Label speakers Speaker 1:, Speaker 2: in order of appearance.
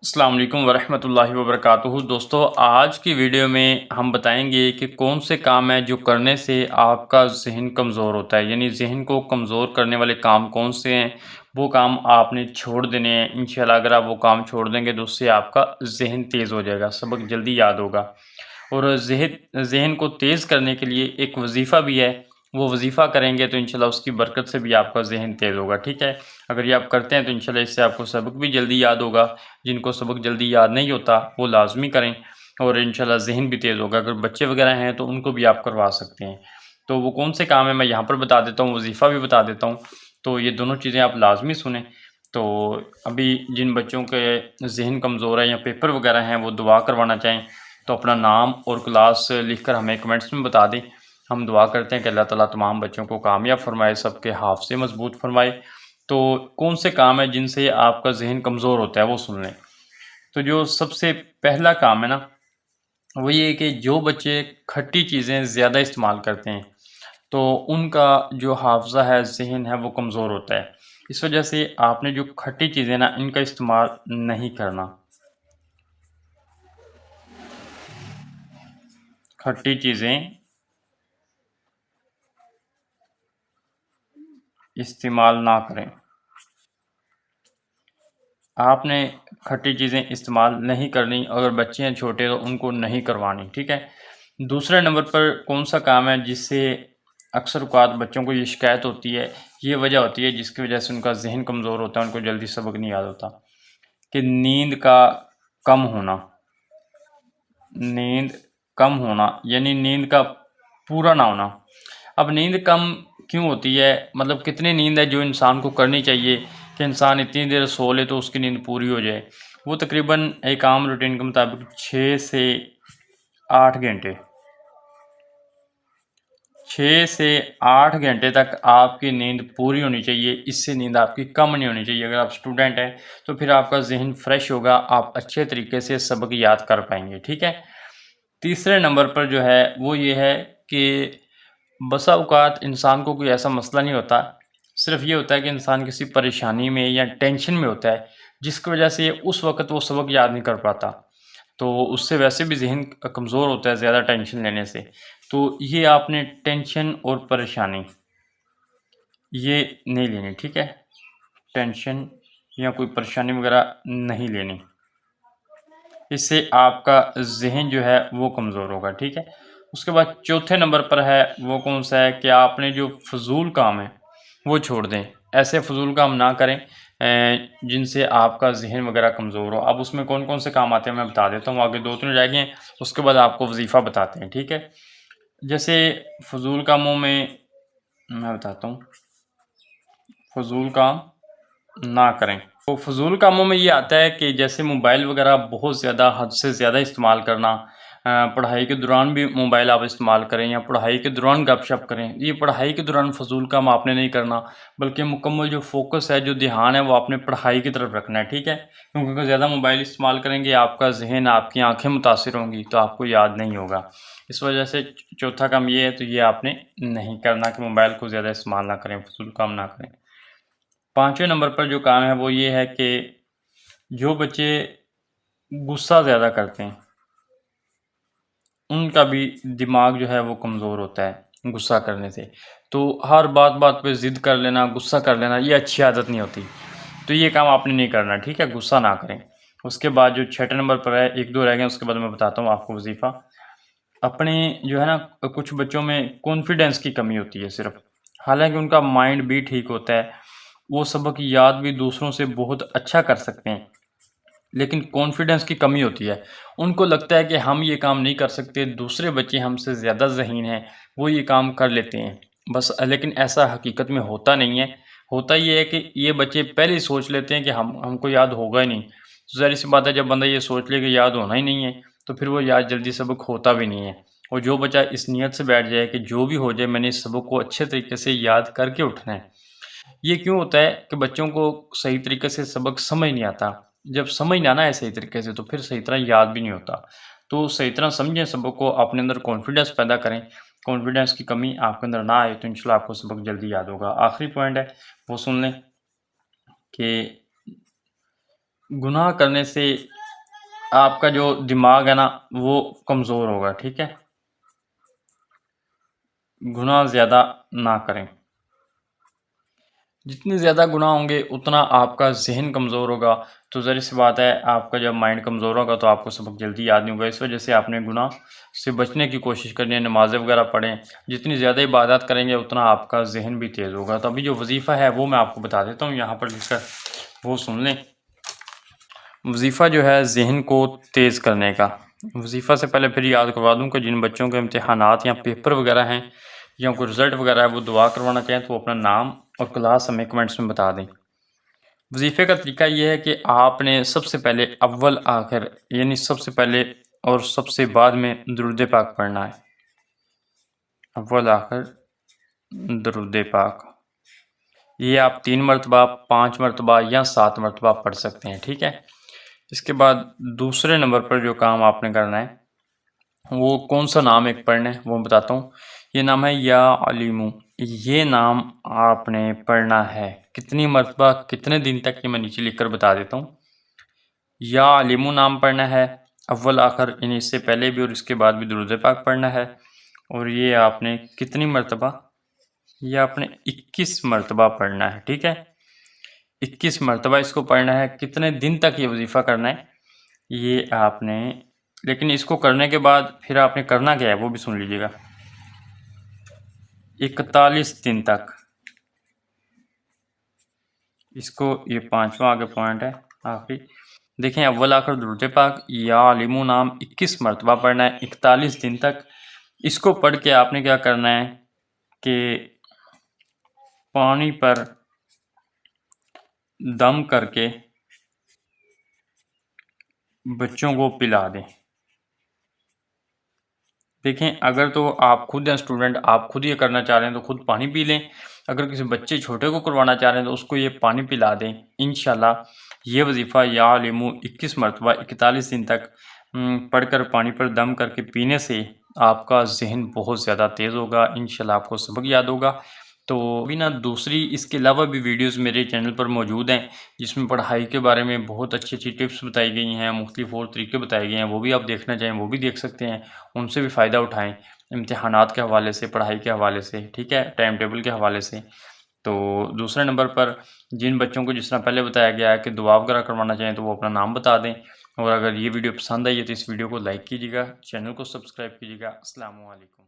Speaker 1: अस्सलाम वालेकुम वरहमतुल्लाहि वबरकातुहू। दोस्तों, आज की वीडियो में हम बताएंगे कि कौन से काम हैं जो करने से आपका ज़हन कमज़ोर होता है, यानी ज़हन को कमज़ोर करने वाले काम कौन से हैं। वो काम आपने छोड़ देने हैं। इंशाल्लाह अगर आप वो काम छोड़ देंगे तो उससे आपका ज़हन तेज़ हो जाएगा, सबक जल्दी याद होगा। और ज़हन को तेज़ करने के लिए एक वजीफ़ा भी है, वो वजीफ़ा करेंगे तो इंशाल्लाह उसकी बरकत से भी आपका ज़हन तेज़ होगा। ठीक है, अगर ये आप करते हैं तो इंशाल्लाह इससे आपको सबक भी जल्दी याद होगा। जिनको सबक जल्दी याद नहीं होता वो लाजमी करें और इंशाल्लाह ज़हन भी तेज़ होगा। अगर बच्चे वगैरह हैं तो उनको भी आप करवा सकते हैं। तो वो कौन से काम है मैं यहाँ पर बता देता हूँ, वजीफ़ा भी बता देता हूँ। तो ये दोनों चीज़ें आप लाजमी सुनें। तो अभी जिन बच्चों के ज़हन कमज़ोर है या पेपर वगैरह हैं वो दुआ करवाना चाहें तो अपना नाम और क्लास लिखकर हमें कमेंट्स में बता दें। हम दुआ करते हैं कि अल्लाह ताला तमाम बच्चों को कामयाब फरमाए, सबके हाफ़िज़े मज़बूत फरमाए। तो कौन से काम है जिनसे आपका ज़हन कमज़ोर होता है वो सुन लें। तो जो सबसे पहला काम है ना, वो ये है कि जो बच्चे खट्टी चीज़ें ज़्यादा इस्तेमाल करते हैं तो उनका जो हाफ़ज़ा है, ज़हन है, वो कमज़ोर होता है। इस वजह से आपने जो खट्टी चीज़ें ना इनका इस्तेमाल नहीं करना। खट्टी चीज़ें इस्तेमाल ना करें। आपने खट्टी चीज़ें इस्तेमाल नहीं करनी। अगर बच्चे हैं छोटे तो उनको नहीं करवानी। ठीक है। दूसरे नंबर पर कौन सा काम है जिससे अक्सर औक़ात बच्चों को ये शिकायत होती है, ये वजह होती है जिसकी वजह से उनका ज़हन कमज़ोर होता है, उनको जल्दी सबक नहीं याद होता, कि नींद का कम होना। नींद कम होना यानी नींद का पूरा ना होना। अब नींद कम क्यों होती है, मतलब कितनी नींद है जो इंसान को करनी चाहिए कि इंसान इतनी देर सो ले तो उसकी नींद पूरी हो जाए। वो तकरीबन एक आम रूटीन के मुताबिक 6 से 8 घंटे 6 से 8 घंटे तक आपकी नींद पूरी होनी चाहिए। इससे नींद आपकी कम नहीं होनी चाहिए। अगर आप स्टूडेंट हैं तो फिर आपका ज़हन फ्रेश होगा, आप अच्छे तरीके से सबक याद कर पाएंगे। ठीक है। तीसरे नंबर पर जो है वो ये है कि बसा औक़ात इंसान को कोई ऐसा मसला नहीं होता, सिर्फ़ ये होता है कि इंसान किसी परेशानी में या टेंशन में होता है जिसकी वजह से उस वक़्त वो सबक याद नहीं कर पाता। तो उससे वैसे भी ज़हन कमज़ोर होता है ज़्यादा टेंशन लेने से। तो ये आपने टेंशन और परेशानी ये नहीं लेनी। ठीक है। टेंशन या कोई परेशानी वगैरह नहीं लेनी, इससे आपका ज़हन जो है वो कमज़ोर होगा। ठीक है। उसके बाद चौथे नंबर पर है वो कौन सा है कि आपने जो फ़ज़ूल काम है वो छोड़ दें। ऐसे फ़ज़ूल काम ना करें जिनसे आपका ज़हन वगैरह कमज़ोर हो। अब उसमें कौन कौन से काम आते हैं मैं बता देता हूँ। आगे 2-3 रह गए हैं, उसके बाद आपको वजीफ़ा बताते हैं। ठीक है। जैसे फ़ज़ूल कामों में मैं बताता हूँ, फ़ज़ूल काम ना करें। तो फ़ज़ूल कामों में ये आता है कि जैसे मोबाइल वगैरह बहुत ज़्यादा हद से ज़्यादा इस्तेमाल करना। पढ़ाई के दौरान भी मोबाइल आप इस्तेमाल करें या पढ़ाई के दौरान गपशप करें। ये पढ़ाई के दौरान फ़ज़ूल काम आपने नहीं करना, बल्कि मुकम्मल जो फ़ोकस है, जो ध्यान है वो आपने पढ़ाई की तरफ रखना है। ठीक है। क्योंकि अगर ज़्यादा मोबाइल इस्तेमाल करेंगे आपका ज़हन, आपकी आँखें मुतासिर होंगी तो आपको याद नहीं होगा। इस वजह से चौथा काम ये है, तो ये आपने नहीं करना कि मोबाइल को ज़्यादा इस्तेमाल ना करें, फ़ज़ूल काम ना करें। 5वें नंबर पर जो काम है वो ये है कि जो बच्चे गुस्सा ज़्यादा करते हैं उनका भी दिमाग जो है वो कमज़ोर होता है गुस्सा करने से। तो हर बात पे ज़िद कर लेना, गुस्सा कर लेना, ये अच्छी आदत नहीं होती। तो ये काम आपने नहीं करना। ठीक है। गुस्सा ना करें। उसके बाद जो 6ठे नंबर पर है, 1-2 रह गए उसके बाद मैं बताता हूँ आपको वजीफ़ा। अपने जो है ना, कुछ बच्चों में कॉन्फिडेंस की कमी होती है सिर्फ़, हालाँकि उनका माइंड भी ठीक होता है, वो सबक याद भी दूसरों से बहुत अच्छा कर सकते हैं, लेकिन कॉन्फिडेंस की कमी होती है। उनको लगता है कि हम ये काम नहीं कर सकते, दूसरे बच्चे हमसे ज़्यादा ज़हीन हैं, वो ये काम कर लेते हैं। बस लेकिन ऐसा हकीकत में होता नहीं है। होता ये है कि ये बच्चे पहले ही सोच लेते हैं कि हमको याद होगा ही नहीं। तो ज़ाहिर-सी बात है, जब बंदा ये सोच ले कि याद होना ही नहीं है, तो फिर वो याद जल्दी सबक होता भी नहीं है। और जो बच्चा इस नीयत से बैठ जाए कि जो भी हो जाए मैंने इस सबक को अच्छे तरीके से याद करके उठना है। ये क्यों होता है कि बच्चों को सही तरीके से सबक समझ नहीं आता। जब समझ ना आए सही तरीके से तो फिर सही तरह याद भी नहीं होता। तो सही तरह समझें सबक को, अपने अंदर कॉन्फिडेंस पैदा करें। कॉन्फिडेंस की कमी आपके अंदर ना आए तो इंशाल्लाह आपको सबक जल्दी याद होगा। आखिरी पॉइंट है वो सुन लें कि गुनाह करने से آپ کا جو دماغ ہے نا وہ کمزور ہوگا، ٹھیک ہے، گناہ زیادہ نہ کریں، جتنی زیادہ گناہ ہوں گے اتنا آپ کا ذہن کمزور ہوگا، تو ظاہر سی بات ہے آپ کا جب مائنڈ کمزور ہوگا تو آپ کو سبق جلدی یاد نہیں ہوگا، اس وجہ سے آپ نے گناہ سے بچنے کی کوشش کرنی ہے، نمازیں وغیرہ پڑھیں، جتنی زیادہ عبادات کریں گے اتنا آپ کا ذہن بھی تیز ہوگا۔ تو ابھی جو وظیفہ ہے وہ میں آپ کو بتا دیتا ہوں یہاں پر لکھ کر، وہ سن لیں۔ وظیفہ جو ہے ذہن کو تیز کرنے کا، وظیفہ سے پہلے پھر یاد کروا دوں کہ جن بچوں کے امتحانات یا پیپر وغیرہ ہیں یا کوئی رزلٹ وغیرہ ہے وہ دعا کروانا چاہیں تو وہ اپنا نام اور کلاس ہمیں کمنٹس میں بتا دیں۔ وظیفے کا طریقہ یہ ہے کہ آپ نے سب سے پہلے اول آخر یعنی سب سے پہلے اور سب سے بعد میں درود پاک پڑھنا ہے، اول آخر درود پاک، یہ آپ 3 مرتبہ 5 مرتبہ یا 7 مرتبہ پڑھ سکتے ہیں، ٹھیک ہے۔ اس کے بعد دوسرے نمبر پر جو کام آپ نے کرنا ہے وہ کون سا نام ایک پڑھنا ہے وہ بتاتا ہوں، یہ نام ہے یا علیمو، یہ نام آپ نے پڑھنا ہے کتنی مرتبہ کتنے دن تک، یہ میں نیچے لکھ کر بتا دیتا ہوں۔ یا علیمو نام پڑھنا ہے اول آخر، یعنی اس سے پہلے بھی اور اس کے بعد بھی درود پاک پڑھنا ہے، اور یہ آپ نے کتنی مرتبہ، یہ آپ نے 21 مرتبہ پڑھنا ہے، ٹھیک ہے، 21 مرتبہ اس کو پڑھنا ہے۔ کتنے دن تک یہ وظیفہ کرنا ہے یہ آپ نے، لیکن اس کو کرنے کے بعد پھر آپ نے کرنا کیا ہے وہ بھی سن لیجیے گا، 41 دن تک اس کو، یہ 5واں آگے پوائنٹ ہے آخری، دیکھیں اول آخر درود پاک یا علیمو نام 21 مرتبہ پڑھنا ہے 41 دن تک۔ اس کو پڑھ کے آپ نے کیا کرنا ہے کہ پانی پر دم کر کے بچوں کو پلا دیں۔ دیکھیں اگر تو آپ خود ہیں اسٹوڈنٹ، آپ خود یہ کرنا چاہ رہے ہیں تو خود پانی پی لیں، اگر کسی بچے چھوٹے کو کروانا چاہ رہے ہیں تو اس کو یہ پانی پلا دیں، انشاءاللہ یہ وظیفہ یا علیمو 21 مرتبہ 41 دن تک پڑھ کر پانی پر دم کر کے پینے سے آپ کا ذہن بہت زیادہ تیز ہوگا، انشاءاللہ آپ کو سبق یاد ہوگا۔ تو بھی نا دوسری اس کے علاوہ بھی ویڈیوز میرے چینل پر موجود ہیں جس میں پڑھائی کے بارے میں بہت اچھی اچھی ٹپس بتائی گئی ہیں، مختلف اور طریقے بتائے گئے ہیں، وہ بھی آپ دیکھنا چاہیں وہ بھی دیکھ سکتے ہیں، ان سے بھی فائدہ اٹھائیں، امتحانات کے حوالے سے، پڑھائی کے حوالے سے، ٹھیک ہے، ٹائم ٹیبل کے حوالے سے۔ تو دوسرے نمبر پر جن بچوں کو جس طرح پہلے بتایا گیا ہے کہ دعا وغیرہ کروانا چاہیں تو وہ اپنا نام بتا دیں، اور اگر یہ ویڈیو پسند آئی ہے تو اس ویڈیو کو لائک کیجیے گا، چینل کو سبسکرائب کیجیے گا۔ السلام علیکم۔